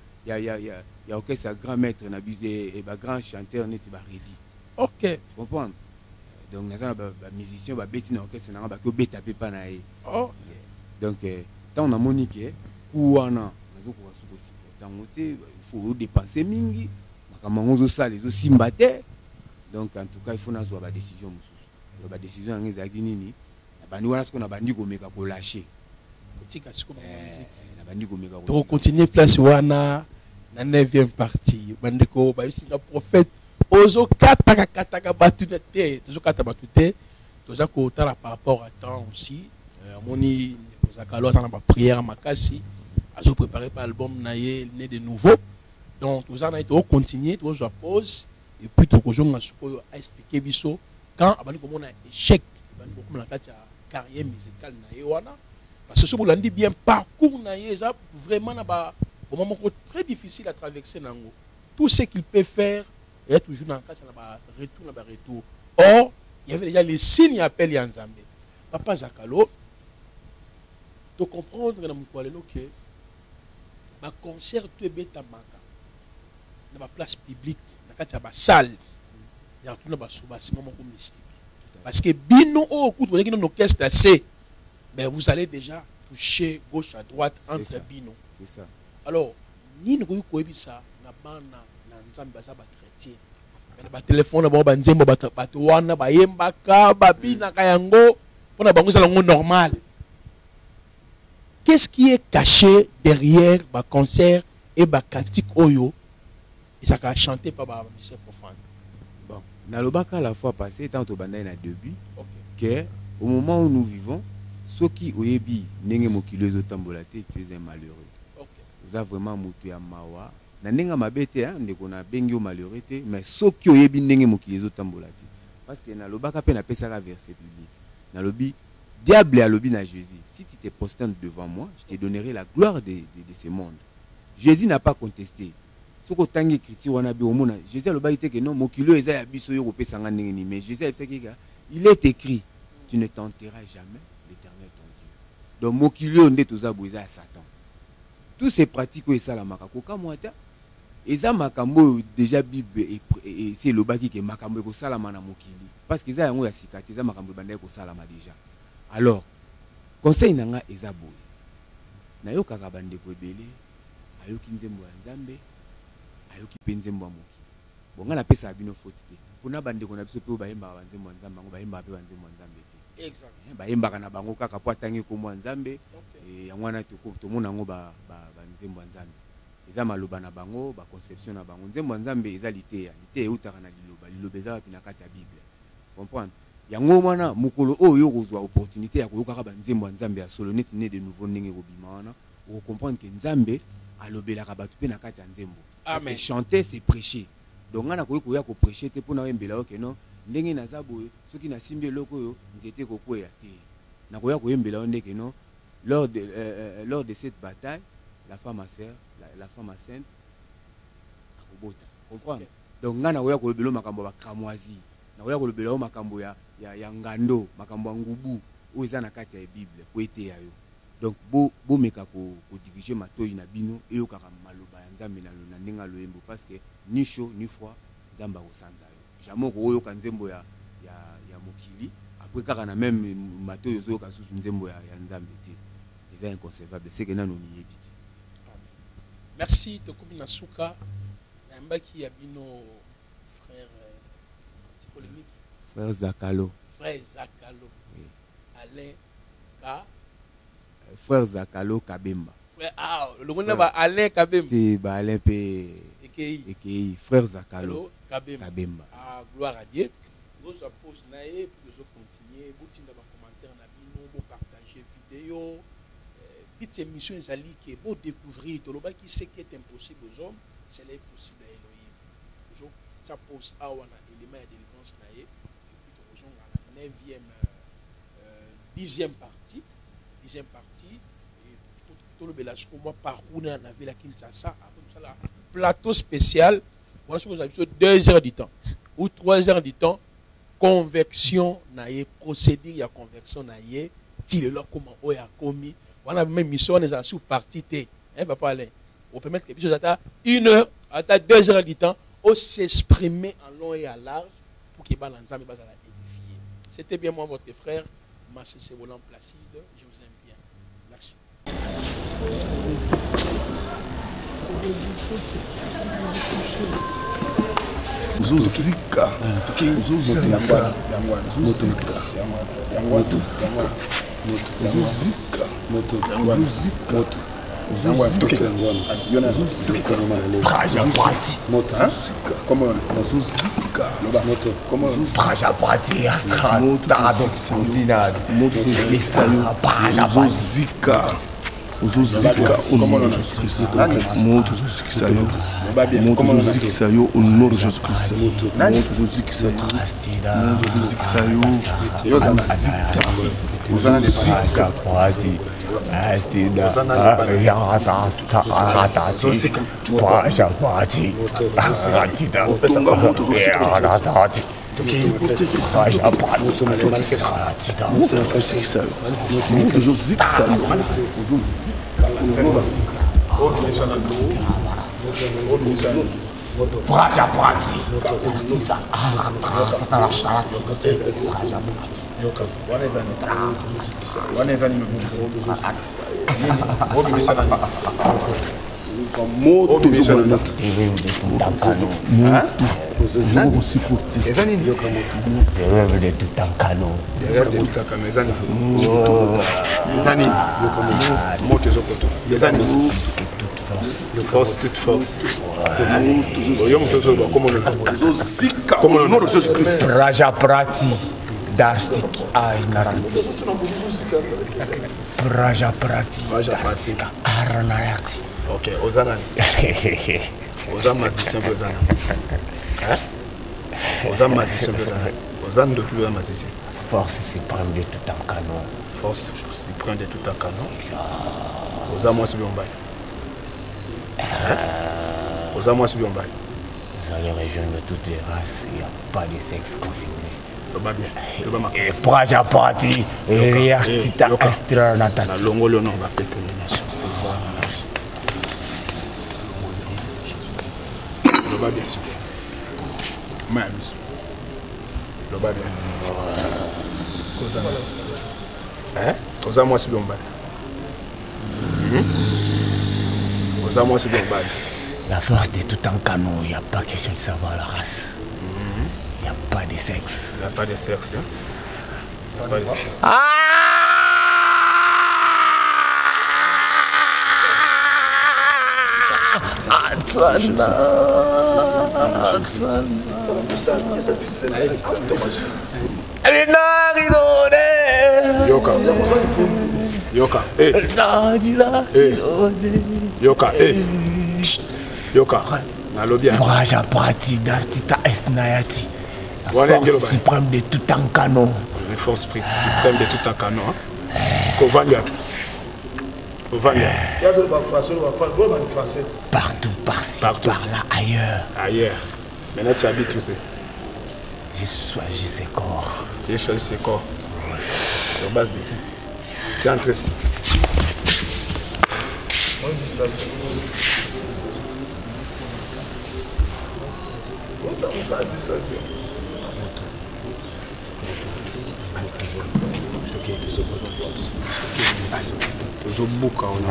orchestre grand maître na bidé et ba grand chanteur neti ba Redi. OK, comprendre. Donc nous avons des musiciens qui sont orchestre qui beta pas na e. Donc tant on a monique kuana il faut dépenser mingi makamango ça les simbate. Donc en tout cas il faut na zo ba décision mususu ba décision ngezaki nini bandi wana ce qu'on a bandi ko meka ko lâcher tika siko ba musique na bandi ko meka to continuer place wana na 9e partie bandeko ba ici le prophète ozo kataka batute toujours kata batute toza ko tala par rapport à temps aussi moni ozakalo ça na ba prière makasi azo préparer par album naye né de nouveau donc toza na to continuer to zo pause et puis to kozonga siko a expliquer biso quand abandi ko mona échec abandi ko mona kati ya carrière musicale naye wana parce que ce vous dit bien parcours naye ça vraiment na ba au moment très difficile à traverser nango tout ce qu'il peut faire et toujours dans le cas de retour. Or, il y avait déjà les signes appels Yanzambe. Papa Zakalo, tu comprends que le concert tu es bête à Maka. Dans la place publique, dans la salle, il y a tout le monde mystique. Parce que bino au coup de l'orchestre assez, ben vous allez déjà toucher gauche à droite entre bino. C'est ça. Alors, ni nous pouvons ça, na bana na Nzambe ça chrétien. Mais ba téléphone ba banzembo bato wana ba yembaka ba bina kayango pona bango ça lango normal. Qu'est-ce qui est caché derrière ba concert et ba cantique oyo et ça a chanté par ba musicien profane. Bon, na lobaka la fois passée tant au bandai na début que au moment où nous vivons ceux qui oyebi ndenge mokilo ezotambola te tu es un malheureux. Vous avez vraiment mutu ya mawa na nenga mabete ndeko na bengi o malheureux te mais soki oyebi ndenge mokili ezotambola te parce que na lobaka pe na pesaka verset biblique na lobi diable a lobi na Jésus si tu te prosternes devant moi je te donnerai la gloire de ce monde. Jésus n'a pas contesté soko tangi écriture wana bi omona Jésus aloba te que non mokilo eza ya biso yo kopesa nga ndenge ni mais Jésus a dit que il est écrit tu ne tenteras jamais l'Éternel ton Dieu. Donc mokilo nde toza boza ya Satan tous ces pratiques et ça la makako kamwata eza makambo déjà Bible et c'est le baki que makambo ko sala mana mokili parce que eza yango ya sikati eza makambo bandai ko sala ma déjà. Alors conseil nanga eza boye na yo kaka bande ko ebele ayoki nzembo ya Nzambe ayoki pe nzembo ya moki bonga na pesa bino faute te kuna bande ko na biso pe bayemba ba nzembo ya Nzambe ngo bayemba pe ba nzembo ya Nzambe te exact bayemba kana bango kaka po atangi ko mo Nzambe et yango na to mona ngo ba nzembo ya Nzambe eza maloba na bango ba conception na bango nzembo ya Nzambe eza liteya eutaka na liloba eza wapi na kati ya Bible comprendre yango mwana mukolo oyo kozwa opportunité ya koyoka ba nzembo ya Nzambe ya solo neti ne de nouveau ndenge kobima wana o comprendre que Nzambe alobelaka bato pe na kati ya nzembo. Amen. Chanter c'est prêcher. Donc ngana koyoka ko prêcher te pona wembela oke non ndenge naza boye soki na simbi eloko yo nzete kokwea te na koyoka koyembela ndeke non lors de cette bataille la femme enceinte akobota comprendre. Okay. Donc ngana koyoka kolobelo makambo ba cramoisi na koyoka kolobelo makambo ya ngando makambo ya ngubu oyo eza na kati ya Bible ko ete ya yo. Donc bo meka ko diriger matoyi na bino eyo kaka maloba ya Nzambe na ndinga loyembo parce que ni chaud ni froid Nzamba ko sanza yo jamais ko oyo ka nzembo ya mokili après kaka na même matoyi zo ka susu nzembo ya Nzambe te c'est inconcevable c'est que nanu ni yebite. Merci Tokobi Nasuka nambaki ya bino frère polémique frère Zakalo oui. Alain Ka frère Zakalo Kabemba. Le monde va Alain Kabemba. C'est Alain P. Ekei. Frère Zakalo Kabemba. Gloire à Dieu. Nous pose naé puis nous continuer. Vous tirez dans commentaire na bino, vous partager vidéo. Petite émission ezali que vous découvrir tout le bas qui sait qui est impossible aux hommes, c'est possible à Elohim. Donc ça pose à un élément de délivrance naé. Puis nous avons la 9e 10e partie. 10e partie et tout le belasco moi parcours na ville à Kinshasa comme ça plateau spécial moi je vous avez 2 heures du temps ou 3 heures du temps convection naie procédure ya convection naie tile là comment on a commis on a même mission les sous partie T hein papa Alain on peut mettre quelque chose à 1 heure à 2 heures du temps on s'exprimer en long et à large pour que ba l'ensemble ba ça édifier. C'était bien moi votre frère Massé Volant Placide. Je vous aime bien. Merci. Zuzika. Toute force. Comme le nom de Jésus-Christ. Raja Prati Dastik Aïnarati. Raja Prati Aranayati. Ok, Ozana. Ozana Mazissin Ozana. Ozana Mazissin Ozana. Ozana de plus Mazissin. Force suprême de tout un canon. Force suprême de tout un canon. Ozana moi c'est bien bas. Ozana moi c'est bien bas. Dans les régions de toutes les races, il n'y a pas de sexe confirmé. Et Praja Party, et Réactita Extra Natati. La longue le nom va péter. Loba bien sûr. Même. Loba bien. Hein? Toza moi c'est bien bas. Toza moi c'est bien bas. La force de tout un canon, il n'y a pas question de savoir la race. Il n'y a pas de sexe. Il n'y a pas de sexe. Hein? Il n'y a pas de sexe. Yoka. Yoka. Hey. Yoka. Hey. Yoka. Nalobia. Praja Prati d'Artita Esnayati. La force suprême de tout un canon. La force suprême de tout un canon. Kovania. Partout, par-ci, par-là, ailleurs. Ailleurs. Maintenant tu habites où c'est? J'ai choisi ces corps. Tu as choisi ces corps. Sur base de qui? Tu es entré ici. Zobuka on a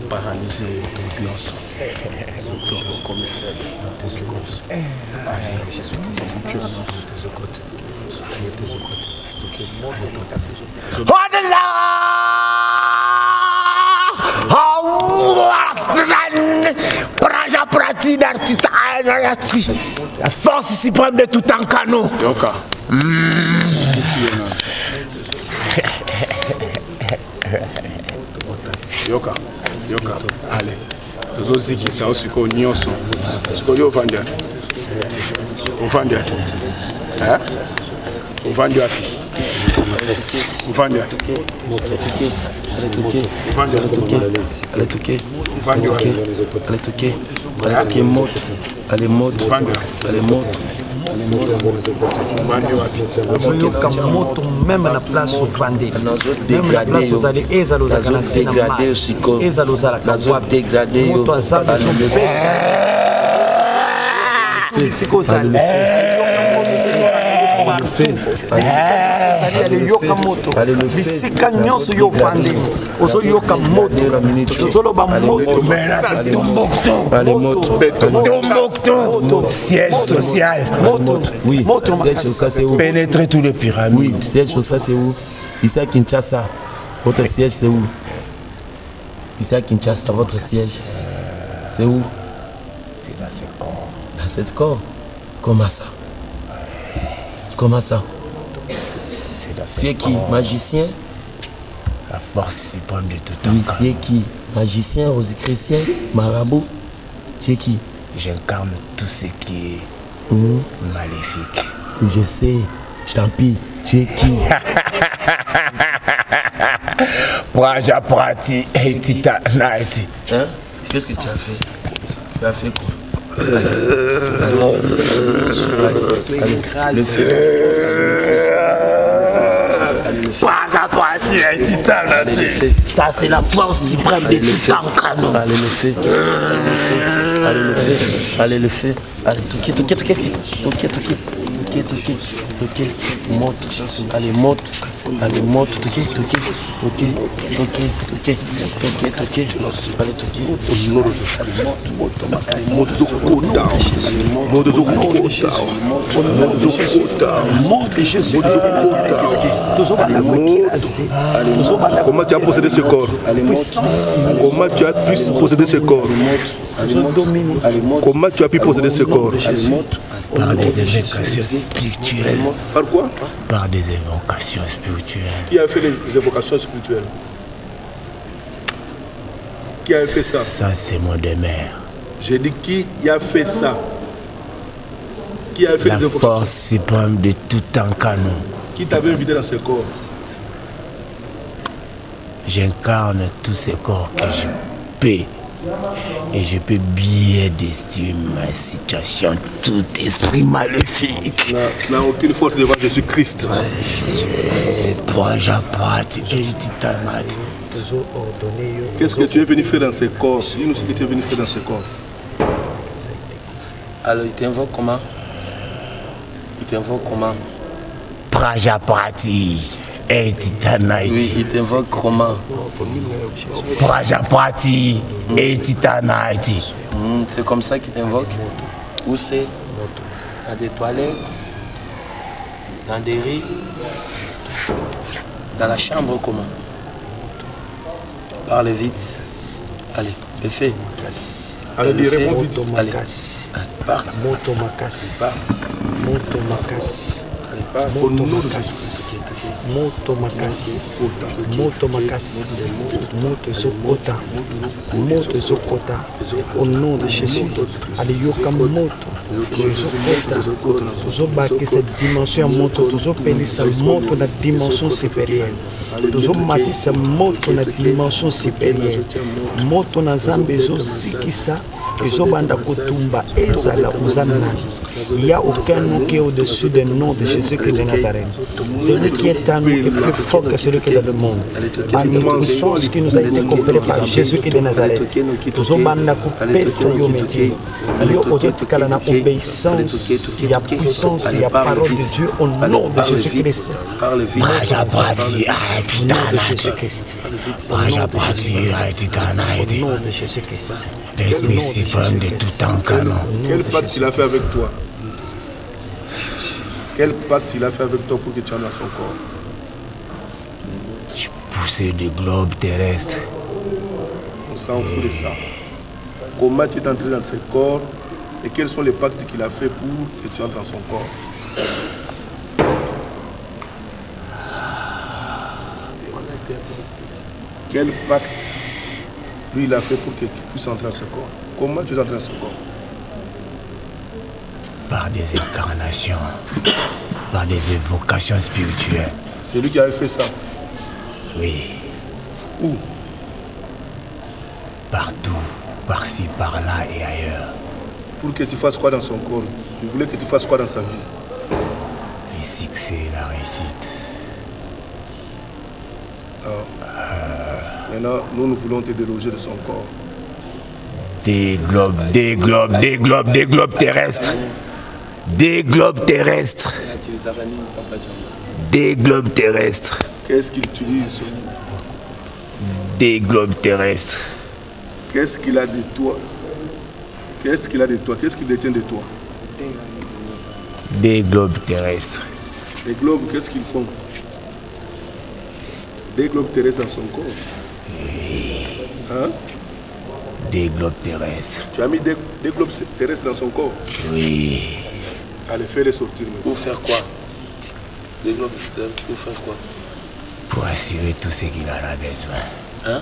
paralysé comme faible. La force suprême de tout un canon. Yoka. Yoka. Yoka. Allez. Nous aussi qui sont aussi qu'on y est. Ce qu'on y est au vendeur. Au vendeur. Hein? Au vendeur. Au vendeur. Allez toquer, moto, allez moto, allez moto. Même la place au Fandé, même la place aux allées, et à l'osaka, dégradé aussi, et à l'osaka, dégradé, c'est quoi ça? Allez yoka moto, bisika nyonso yo vandi, ozo yoka moto, tozolo ba moto, moto, siège social, oui, siège social c'est où? Pénétrer tous les pyramides. Oui, siège social c'est où? Ici à Kinshasa, votre siège c'est où? Ici à Kinshasa, votre siège c'est où? C'est dans ce corps. Dans cette corps? Comment ça? Comment ça? Tu es qui? Magicien? La force suprême de tout un canon. Tu es qui? Magicien, rosicrétien, marabout? Tu es qui? J'incarne tout ce qui est maléfique. Je sais, tant pis, tu es qui? Praja Prati et Tita Naiti. Hein? Qu'est-ce que tu as fait? Tu as fait quoi? Ça c'est la force suprême de tout un canon. Allez le faire. Allez le faire. Allez le faire. Allez toquer. Monte. Allez monte. Allez monte. Toquer. Allez toquer. Comment tu as possédé ce corps? Comment tu as pu posséder ce corps? Comment tu as pu posséder ce corps? Par des évocations spirituelles. Par quoi? Par des évocations spirituelles. Qui a fait les évocations spirituelles? Qui a fait ça? Ça c'est mon demeure. J'ai dit qui a fait ça? Qui a fait la les évocations? La force suprême de tout un canon. Qui t'avait invité dans ce corps? J'incarne tous ces corps que je peux. Et je peux bien détruire ma situation, tout esprit maléfique. Tu n'as aucune force devant Jésus-Christ. Qu'est-ce que tu es venu faire dans ces corps? Dis-nous ce que tu es venu faire dans ces corps. Alors, il t'invoque comment? Il t'invoque comment? Prajapati et Titanaiti. Oui, il t'invoque comment? Prajapati et Titanaiti. C'est comme ça qu'il t'invoque? Où c'est? Dans des toilettes? Dans des riz? Dans la chambre comment? Parle vite. Allez, fais. Allez, réponds vite. Allez, parle. Au nom de Jésus. Au nom de Jésus. Alléluia moto. Zobaki cette dimension moto, zopeli sa moto la dimension supérieure. Zomati sa moto la dimension supérieure. Moto na zambe zozikisa. Zobanda kutumba ezala uzana. Il n'y a aucun nom qui est au-dessus du nom de Jésus-Christ de Nazareth. Celui qui est en nous est plus fort que celui qui est dans le monde. Par notre puissance qui nous a été conférée par Jésus-Christ de Nazareth. Zobanda kupesa yo métier. Yo ototikala na obéissance, il y a puissance, il y a parole de Dieu au nom de Jésus-Christ. Prajapati Aititanaiti. Prajapati Aititanaiti. Au nom de Jésus-Christ. L'Esprit suprême de tout en canon. Quel pacte il a fait avec toi? Quel pacte il a fait avec toi pour que tu entres dans son corps? Je poussais des globes terrestres. On s'en fout de ça. Comment tu es entré dans ce corps et quels sont les pactes qu'il a fait pour que tu entres dans son corps? Quel pacte lui il a fait pour que tu puisses entrer dans ce corps? Comment tu es entré dans ce corps? Par des incarnations, par des évocations spirituelles. C'est lui qui avait fait ça? Oui. Où? Partout, par-ci, par-là et ailleurs. Pour que tu fasses quoi dans son corps? Il voulait que tu fasses quoi dans sa vie? Les succès, la réussite. Maintenant, nous voulons te déloger de son corps. Des globes terrestres. Des globes terrestres. Des globes terrestres. Qu'est-ce qu'il utilise? Des globes terrestres. Qu'est-ce qu'il a de toi? Qu'est-ce qu'il a de toi? Qu'est-ce qu'il détient de toi? Des globes terrestres. Des globes, qu'est-ce qu'ils font? Des globes terrestres dans son corps? Oui. Hein? Des globes terrestres. Tu as mis des globes terrestres dans son corps? Oui. Allez, fais-les sortir. Pour faire quoi? Des globes terrestres, pour faire quoi? Pour assurer tout ce qu'il en a besoin. Hein?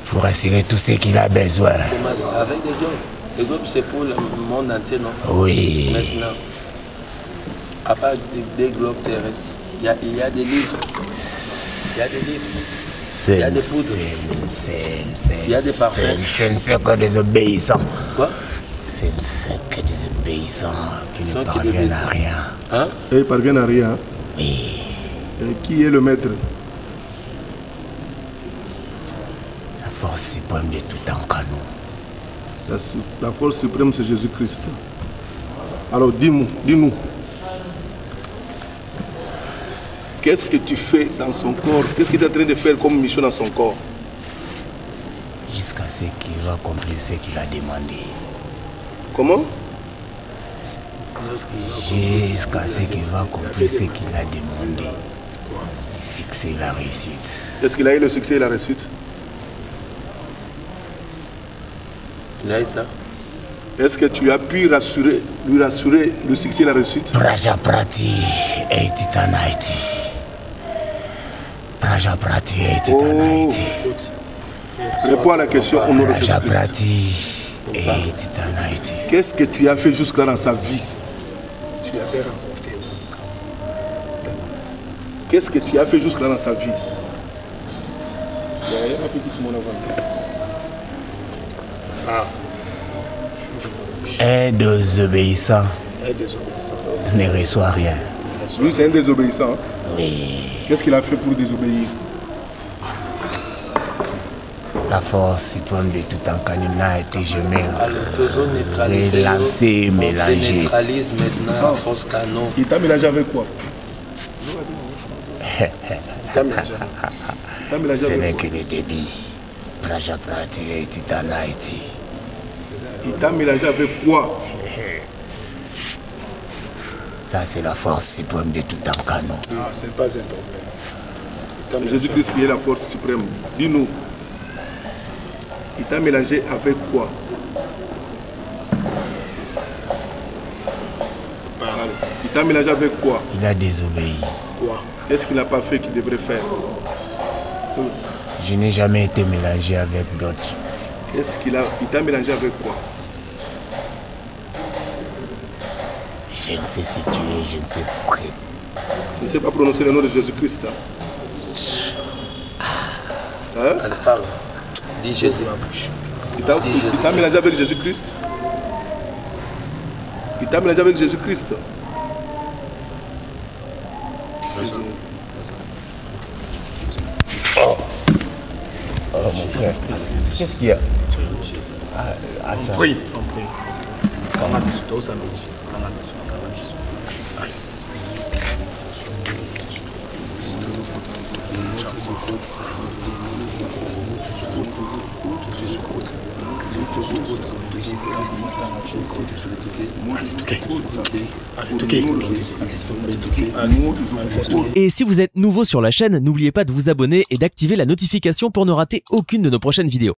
Pour assurer tout ce qu'il a besoin. Comment ça? Avec des globes? Les globes, c'est pour le monde entier, non? Oui. Maintenant, à part des globes terrestres, il y a des livres. Il y a des livres. Il y a des poudres. Il y a des parfums. Ce ne sont que des obéissants. Quoi? Ce ne sont que des obéissants qui ne parviennent à rien. Hein? Et ils parviennent à rien? Oui. Et qui est le maître? La force suprême de tout en canon. La force suprême, c'est Jésus-Christ. Alors dis-nous. Qu'est-ce que tu fais dans son corps? Qu'est-ce que tu es en train de faire comme mission dans son corps? Jusqu'à ce qu'il va accomplir ce qu'il a demandé. Comment? Jusqu'à ce qu'il va accomplir ce qu'il a demandé. Le succès et la réussite. Est-ce qu'il a eu le succès et la réussite? Il a eu ça. Est-ce que tu as pu lui rassurer le succès et la réussite? Prajapati et Titanaiti. Prajapati et Titanaiti. Réponds à la question au nom de Jésus-Christ. Prajapati et Titanaiti. Qu'est-ce que tu as fait jusque-là dans sa vie? Tu l'as fait remporter. Qu'est-ce que tu as fait jusque-là dans sa vie? Il y a un petit monde avant. Ah. Un désobéissant ne reçoit rien. Lui, c'est un désobéissant. Oui. Qu'est-ce qu'il a fait pour désobéir? La force suprême de tout en canina et que je mets neutralisé. Relancer, mélanger. Neutralise maintenant la force canon. Il t'a mélangé avec quoi? Ce n'est que le débit. Praja Prati et Titanaiti. Il t'a mélangé avec quoi? Ça, c'est la force suprême de tout en canon. Ah, c'est pas un problème. Jésus-Christ qui est la force suprême. Dis-nous. Il t'a mélangé avec quoi? Allez. Il t'a mélangé avec quoi? Il a désobéi. Quoi? Qu'est-ce qu'il n'a pas fait qu'il devrait faire? Je n'ai jamais été mélangé avec d'autres. Qu'est-ce qu'il a? Il t'a mélangé avec quoi? Je ne sais situer, je ne sais quoi. Tu ne sais pas prononcer le nom de Jésus-Christ. Hein? Allez, parle. Dis Jésus. Il t'a mélangé avec Jésus-Christ? Il t'a mélangé avec Jésus-Christ? Oh mon frère, qu'est-ce qu'il y a? Attends. Oui. Et si vous êtes nouveau sur la chaîne, n'oubliez pas de vous abonner et d'activer la notification pour ne rater aucune de nos prochaines vidéos.